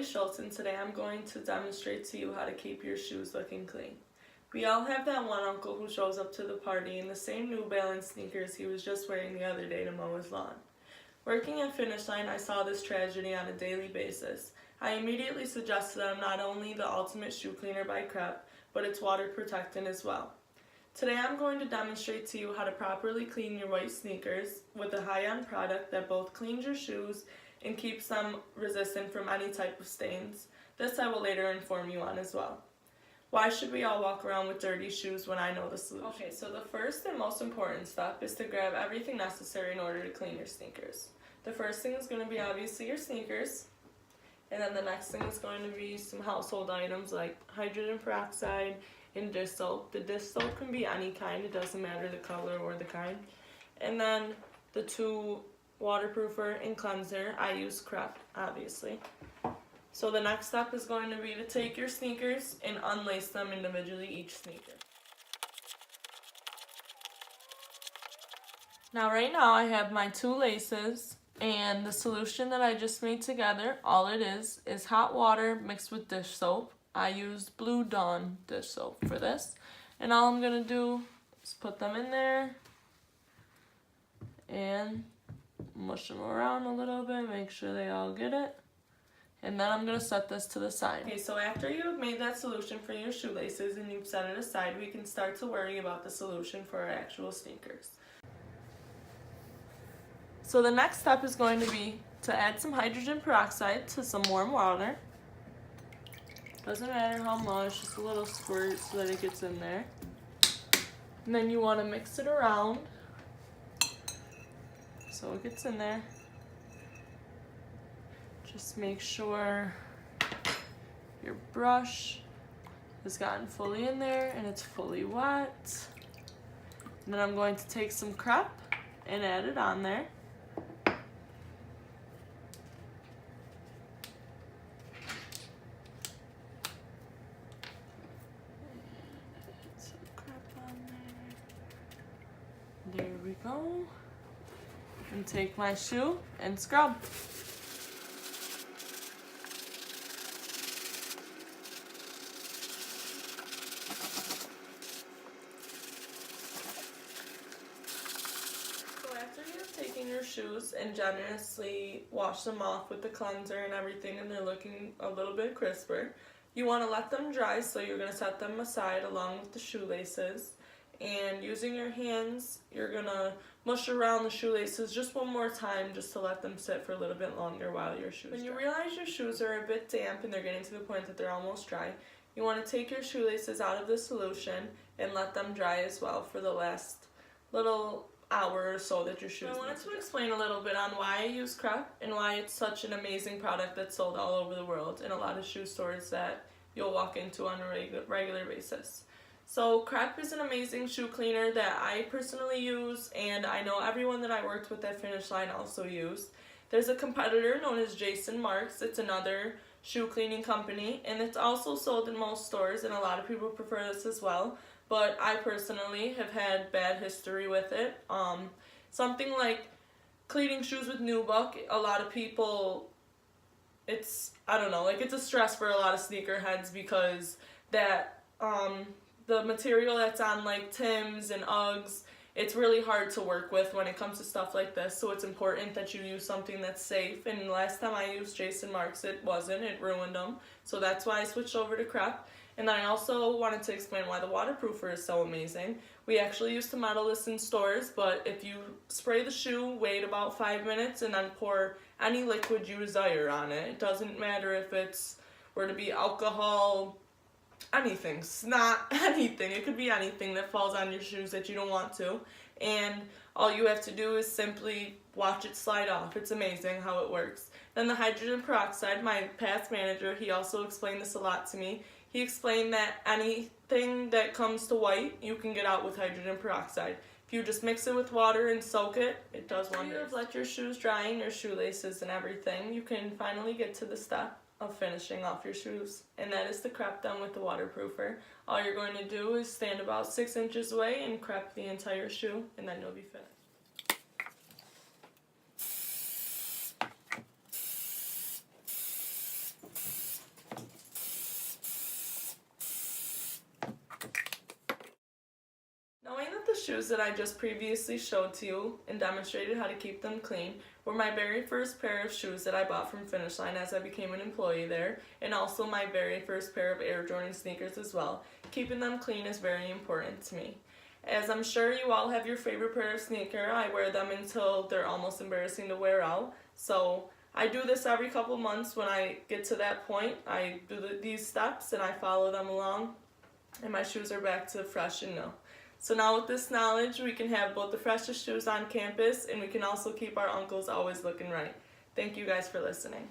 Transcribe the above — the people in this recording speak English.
Schultz, and today I'm going to demonstrate to you how to keep your shoes looking clean. We all have that one uncle who shows up to the party in the same New Balance sneakers he was just wearing the other day to mow his lawn. Working at Finish Line, I saw this tragedy on a daily basis. I immediately suggested them not only the ultimate shoe cleaner by Crep, but it's water protectant as well. Today I'm going to demonstrate to you how to properly clean your white sneakers with a high-end product that both cleans your shoes and keeps them resistant from any type of stains. This I will later inform you on as well. Why should we all walk around with dirty shoes when I know the solution? Okay, so the first and most important step is to grab everything necessary in order to clean your sneakers. The first thing is going to be obviously your sneakers, and then the next thing is going to be some household items like hydrogen peroxide and dish soap. The dish soap can be any kind, it doesn't matter the color or the kind. And then the two waterproofer and cleanser. I use Crep, obviously. So the next step is going to be to take your sneakers and unlace them individually, each sneaker. Now right now I have my two laces, and the solution that I just made together, all it is hot water mixed with dish soap. I used Blue Dawn dish soap for this, and all I'm going to do is put them in there and mush them around a little bit, make sure they all get it, and then I'm going to set this to the side. Okay, so after you've made that solution for your shoelaces and you've set it aside, we can start to worry about the solution for our actual sneakers. So the next step is going to be to add some hydrogen peroxide to some warm water. Doesn't matter how much, just a little squirt so that it gets in there. And then you want to mix it around so it gets in there. Just make sure your brush has gotten fully in there and it's fully wet. And then I'm going to take some Crep and add it on there. Some Crep on there. There we go. And take my shoe and scrub. So after you've taken your shoes and generously washed them off with the cleanser and everything, and they're looking a little bit crisper, you want to let them dry, so you're going to set them aside along with the shoelaces. And using your hands, you're going to mush around the shoelaces just one more time, just to let them sit for a little bit longer while your shoes dry. When you realize your shoes are a bit damp and they're getting to the point that they're almost dry, you want to take your shoelaces out of the solution and let them dry as well for the last little hour or so that your shoes. So I wanted to explain a little bit on why I use Crep and why it's such an amazing product that's sold all over the world in a lot of shoe stores that you'll walk into on a regular basis. So Crep is an amazing shoe cleaner that I personally use, and I know everyone that I worked with at Finish Line also used. There's a competitor known as Jason Marks. It's another shoe cleaning company, and it's also sold in most stores, and a lot of people prefer this as well. But I personally have had bad history with it. Something like cleaning shoes with Nubuck, a lot of people, it's a stress for a lot of sneakerheads because that, the material that's on like Tim's and Uggs, it's really hard to work with when it comes to stuff like this, so it's important that you use something that's safe. And last time I used Jason Marks, it ruined them, so that's why I switched over to Crep. And then I also wanted to explain why the waterproofer is so amazing. We actually used to model this in stores, but if you spray the shoe, wait about 5 minutes, and then pour any liquid you desire on it. It doesn't matter if were to be alcohol, anything, snot, anything. It could be anything that falls on your shoes that you don't want to. And all you have to do is simply watch it slide off. It's amazing how it works. Then the hydrogen peroxide, my past manager, he also explained this a lot to me. He explained that anything that comes to white, you can get out with hydrogen peroxide. If you just mix it with water and soak it, it does wonders. After you've let your shoes dry and your shoelaces and everything, you can finally get to the step of finishing off your shoes, and that is the Crep done with the waterproofer. All you're going to do is stand about 6 inches away and Crep the entire shoe, and then you'll be finished. shoes that I just previously showed to you and demonstrated how to keep them clean were my very first pair of shoes that I bought from Finish Line as I became an employee there, and also my very first pair of Air Jordan sneakers as well. Keeping them clean is very important to me. As I'm sure you all have your favorite pair of sneaker, I wear them until they're almost embarrassing to wear out. So I do this every couple months. When I get to that point, I do these steps and I follow them along, and my shoes are back to fresh and new. So now with this knowledge, we can have both the freshest shoes on campus, and we can also keep our uncles always looking right. Thank you guys for listening.